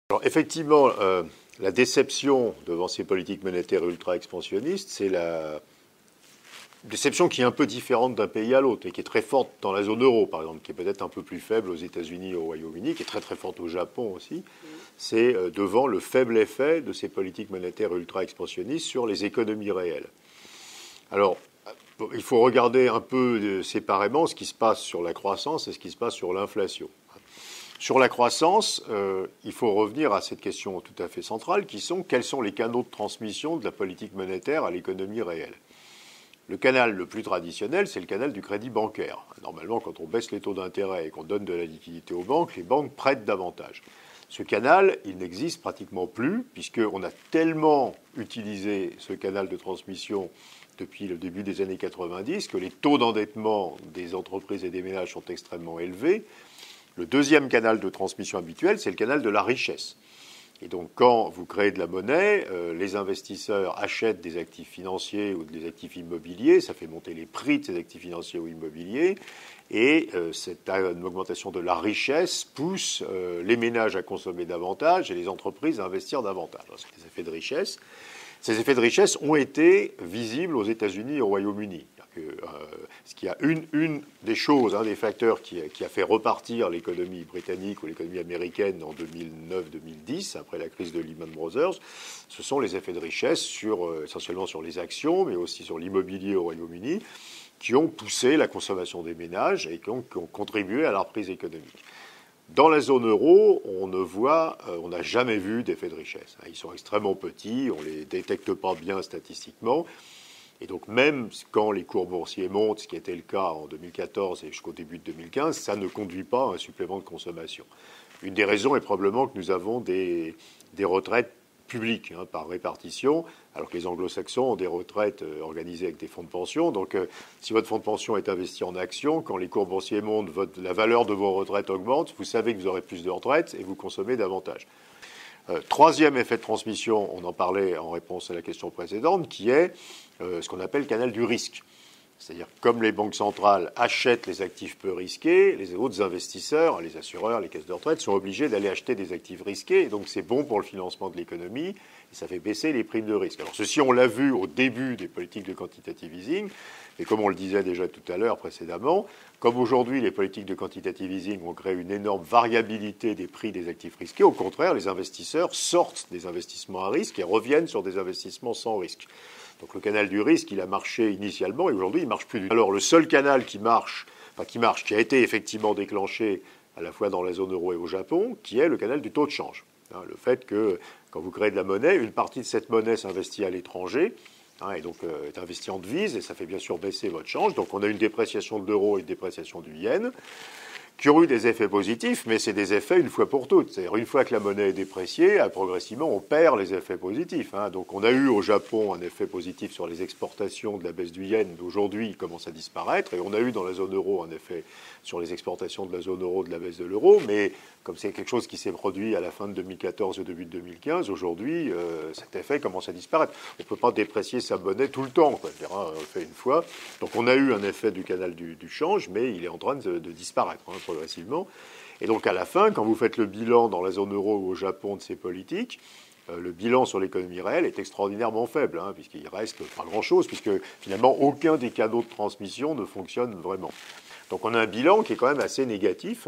Alors effectivement, la déception devant ces politiques monétaires ultra-expansionnistes, c'est la déception qui est un peu différente d'un pays à l'autre et qui est très forte dans la zone euro, par exemple, qui est peut-être un peu plus faible aux États-Unis et au Royaume-Uni, qui est très très forte au Japon aussi. C'est devant le faible effet de ces politiques monétaires ultra-expansionnistes sur les économies réelles. Alors, il faut regarder un peu séparément ce qui se passe sur la croissance et ce qui se passe sur l'inflation. Sur la croissance, il faut revenir à cette question tout à fait centrale qui sont quels sont les canaux de transmission de la politique monétaire à l'économie réelle. Le canal le plus traditionnel, c'est le canal du crédit bancaire. Normalement, quand on baisse les taux d'intérêt et qu'on donne de la liquidité aux banques, les banques prêtent davantage. Ce canal, il n'existe pratiquement plus puisqu'on a tellement utilisé ce canal de transmission depuis le début des années 90 que les taux d'endettement des entreprises et des ménages sont extrêmement élevés. Le deuxième canal de transmission habituel, c'est le canal de la richesse. Et donc, quand vous créez de la monnaie, les investisseurs achètent des actifs financiers ou des actifs immobiliers. Ça fait monter les prix de ces actifs financiers ou immobiliers. Et cette augmentation de la richesse pousse les ménages à consommer davantage et les entreprises à investir davantage. C'est des effets de richesse. Ces effets de richesse ont été visibles aux États-Unis et au Royaume-Uni. Ce qui a une des choses, un des facteurs qui a fait repartir l'économie britannique ou l'économie américaine en 2009-2010, après la crise de Lehman Brothers, ce sont les effets de richesse essentiellement sur les actions, mais aussi sur l'immobilier au Royaume-Uni, qui ont poussé la consommation des ménages et qui ont contribué à la reprise économique. Dans la zone euro, on n'a jamais vu d'effets de richesse. Ils sont extrêmement petits, on ne les détecte pas bien statistiquement. Et donc même quand les cours boursiers montent, ce qui était le cas en 2014 et jusqu'au début de 2015, ça ne conduit pas à un supplément de consommation. Une des raisons est probablement que nous avons des retraites publiques par répartition, alors que les anglo-saxons ont des retraites organisées avec des fonds de pension. Donc si votre fonds de pension est investi en actions, quand les cours boursiers montent, la valeur de vos retraites augmente, vous savez que vous aurez plus de retraites et vous consommez davantage. Troisième effet de transmission, on en parlait en réponse à la question précédente, qui est ce qu'on appelle le canal du risque. C'est-à-dire comme les banques centrales achètent les actifs peu risqués, les autres investisseurs, les assureurs, les caisses de retraite, sont obligés d'aller acheter des actifs risqués. Et donc c'est bon pour le financement de l'économie et ça fait baisser les primes de risque. Alors ceci, on l'a vu au début des politiques de quantitative easing. Et comme on le disait déjà tout à l'heure précédemment, comme aujourd'hui les politiques de quantitative easing ont créé une énorme variabilité des prix des actifs risqués, au contraire, les investisseurs sortent des investissements à risque et reviennent sur des investissements sans risque. Donc le canal du risque, il a marché initialement et aujourd'hui, il ne marche plus du tout. Alors le seul canal qui a été effectivement déclenché à la fois dans la zone euro et au Japon, qui est le canal du taux de change. Le fait que quand vous créez de la monnaie, une partie de cette monnaie s'investit à l'étranger, et donc est investi en devise, et ça fait bien sûr baisser votre change. Donc on a une dépréciation de l'euro et une dépréciation du yen, qui ont eu des effets positifs, mais c'est des effets une fois pour toutes. C'est-à-dire une fois que la monnaie est dépréciée, progressivement, on perd les effets positifs. Donc on a eu au Japon un effet positif sur les exportations de la baisse du yen, d'aujourd'hui, il commence à disparaître, et on a eu dans la zone euro un effet sur les exportations de la zone euro de la baisse de l'euro, mais comme c'est quelque chose qui s'est produit à la fin de 2014 et au début de 2015, aujourd'hui, cet effet commence à disparaître. On ne peut pas déprécier sa monnaie tout le temps, quoi. On le fait une fois. Donc on a eu un effet du canal du change, mais il est en train de disparaître progressivement. Et donc à la fin, quand vous faites le bilan dans la zone euro ou au Japon de ces politiques, le bilan sur l'économie réelle est extraordinairement faible, puisqu'il reste pas grand-chose, puisque finalement aucun des canaux de transmission ne fonctionne vraiment. Donc on a un bilan qui est quand même assez négatif,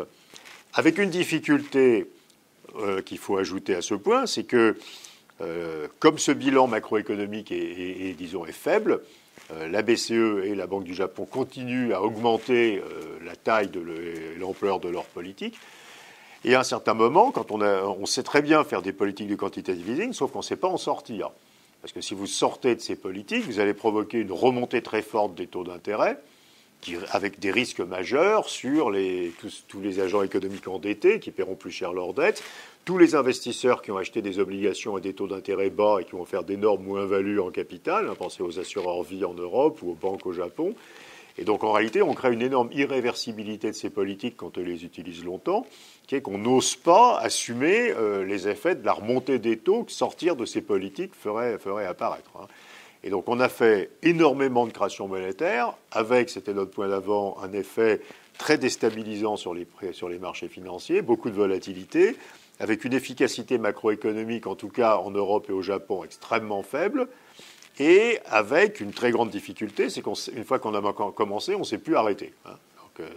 avec une difficulté qu'il faut ajouter à ce point, c'est que comme ce bilan macroéconomique est faible, la BCE et la Banque du Japon continuent à augmenter la taille et l'ampleur de leur politique. Et à un certain moment, quand on sait très bien faire des politiques de quantitative easing, sauf qu'on ne sait pas en sortir. Parce que si vous sortez de ces politiques, vous allez provoquer une remontée très forte des taux d'intérêt, avec des risques majeurs sur tous les agents économiques endettés qui paieront plus cher leurs dettes, tous les investisseurs qui ont acheté des obligations à des taux d'intérêt bas et qui vont faire d'énormes moins-values en capital, pensez aux assureurs vie en Europe ou aux banques au Japon. Et donc en réalité, on crée une énorme irréversibilité de ces politiques quand on les utilise longtemps, qui est qu'on n'ose pas assumer les effets de la remontée des taux que sortir de ces politiques ferait apparaître. Et donc on a fait énormément de création monétaire, avec, c'était notre point d'avant, un effet très déstabilisant sur les marchés financiers, beaucoup de volatilité, avec une efficacité macroéconomique, en tout cas en Europe et au Japon, extrêmement faible, et avec une très grande difficulté, c'est qu'une fois qu'on a commencé, on ne sait plus arrêter. Donc,